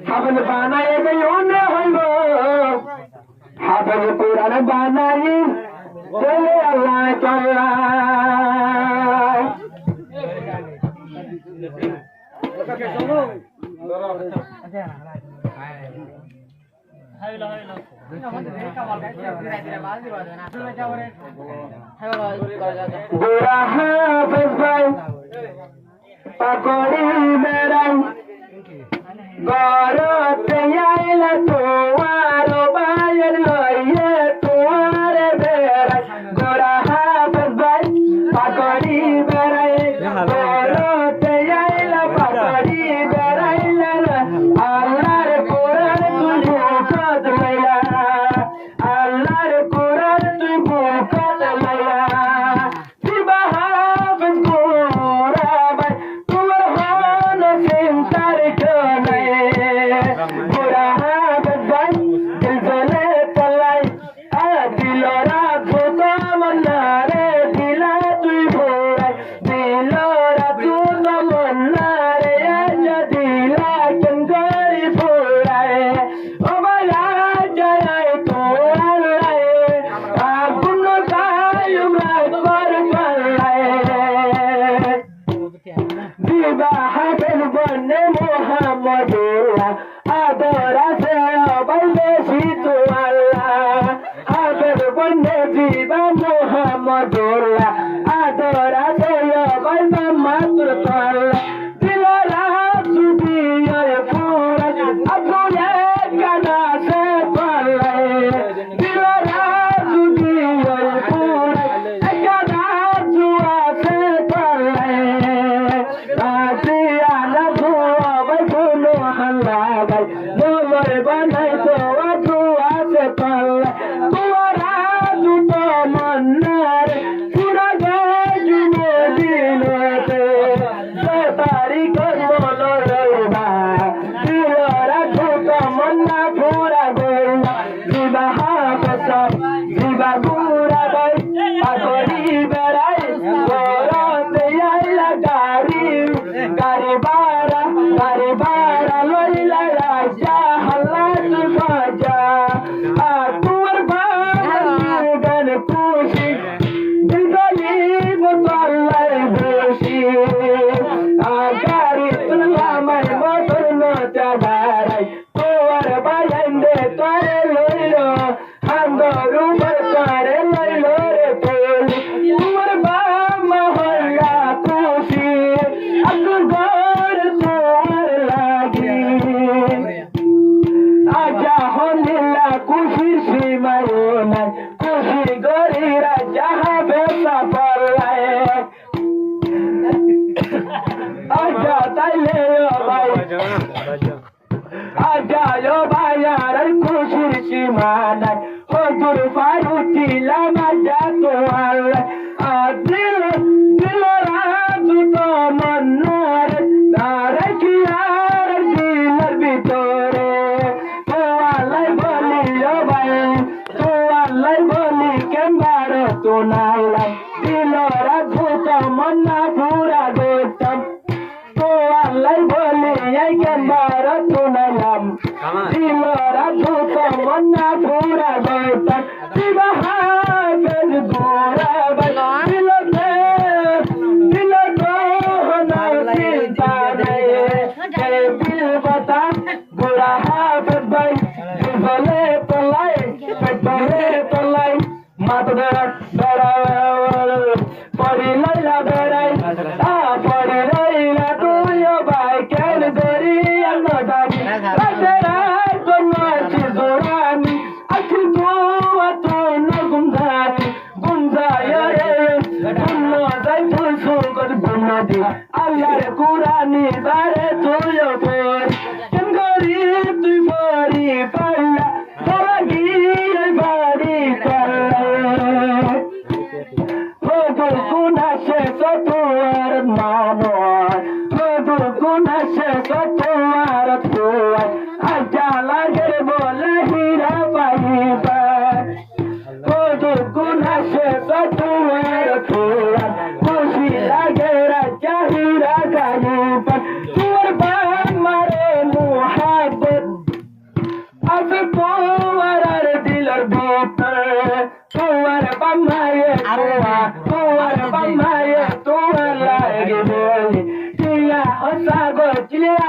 হাফেজ বানায় মনে হইব হাফেজ কোরআন বানাই চলে আল্লাহ চল্লা গোরা হাফেজ ভাই পাকড়ি বেড়াই গরতে আইলা তোমার বায়ের লইয়ে তোমার বেড়াই গোরা হাফেজ ভাই পাকড়ি বেড়াই গরতে আইলা পাকড়ি বেড়াইলা আল্লাহর কোরআন তুই মুখত লইলা আল্লাহর কোরআন তুই মুখত লইলা দিবা হাফেজ গোরা ভাই তোমার হন চিন্তার চলে গোরা হাফেজ ভাই দিল চলে পলাই দিল রাখো তমন্না রে দিলা তুই ভোরাই দিল রাখো তমন্না রে আজা দিলা কেন করি ভোরাই ও বালা জয় তো আল্লাহ আগুন কায়ুম রাখবার পাল্লাই দিবা হাফেজ বনে মোহাম্মদুল্লাহ আদর আছে অবাই বেশি তো আল্লাহ হাফেজ বনে দিবা মোহাম্মদুল্লাহ আদর আছে অবাই মাত্র তো আল্লাহ দিল রাজু দিয়ার পুরা আগুনে কানা সে পাল্লাই দিল রাজু দিয়ার পুরা কানা জুয়া সে পাল্লাই আসিয়ানা ধোয়া ভাই কোনো হাল্লা ভাই মোর বানাই তো ধোয়া সে পাল্লাই তোরা দুটো মন্নার পুরা গাজু দিনতে তারিখ মন রইবা দিলরা দুটো মন্না পুরা গইবা দিবা হাফেজ দিবা গুরা ভাই পাগড়ি বেড়াই গরতে আইলা গাড়ি বাড়া লইলা রাজা হাল্লাত বাজা তোমার গান খুশি দিগলি বোতলাই বসি গাড়ি তুলামাই মোটর নটা দাঁড়াই তোর বায়ান্ডে তোরে লইল হান্দর উপর তোরে লইল রে তোলি তোমার বামা হইয়া খুশি আগুন ঘর তোমার লাগি আজা হলিলা খুশির সীমায় নাই খুশি গরিরা যাহা বেসা পাল্লায় আজা তাইলে ভাই আজা ভাই আর খুশির সীমা নাই হজুর ফারুকি লামা যা তো আল্লাহ দিল রাজু তো মন্নার তারে কি আর দিলের ভিতরে তো আল্লাহ বলি ও ভাই তো আল্লাহ বলি কেমবার তো নাইলাই দিল রাজু তো মন্না পুরা গৌতম তো আল্লাহ বলি এই কেমবার তো নাইলাম দিল রাজু তো মন্না পুরা গৌতম দিবা হাফেজ গোরা ভাই দিল না চিন্তা নেই দিল বতা গোরা হাফেজ ভাই বলে পলাই পেটে পলাই মাথা বেড়া পরি লাইলা বেড়াই পরি লাইলা তুই ভাই কেন করি আন্নদানি রাতে রাত নাচি জোরানি আখি তোয়া তো নগুমদানি গুমদায় রে গুন্ন যাই ফুল সুগত গুন্নদি আল্লাহর কুরানি বারে তুই পড়ি কেন করি তুই পড়ি পাল্লা তোরা গিয়ে বাড়ি পাল্লা হদুর গুনা সে তোর মানর হদুর গুনা সে তোর তোর আজা লাগে বলে হীরা পাইবা হদুর গুনা সে তোর তোর খুশি লাগে রাজা হীরা গাইবা তোর বাপ মারে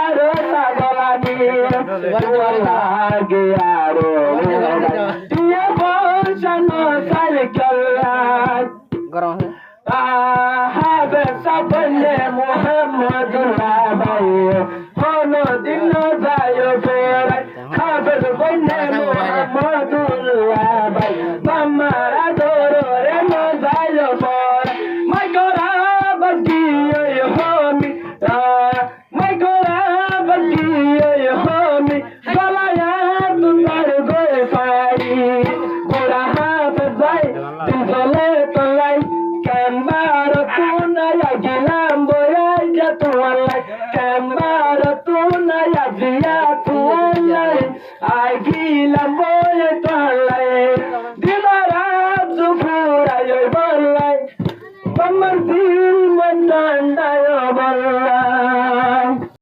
আরো সাগলানি লাগে আরো দিয়ে বসানো সাইকেল হবে সাবনে মোহাম্মদুল্লাহ ভাই কোনো দিন যায় পড়াই হবে বনে মোহাম্মদুল্লাহ ভাই মামারা দরে যায় পড়াই মাই গোরা বাকি হোমি মাই গোরা বাকি হোমি গলায়া তোমার গোয় পারি গোরা হবে ভাই দিলে তোলাই Kamar tuna ya gilambo ya jatualai Kamar tuna ya via tualai Ai gilambo ya tualai Dilarab zufura ya balai Pamardil mandanda ya balai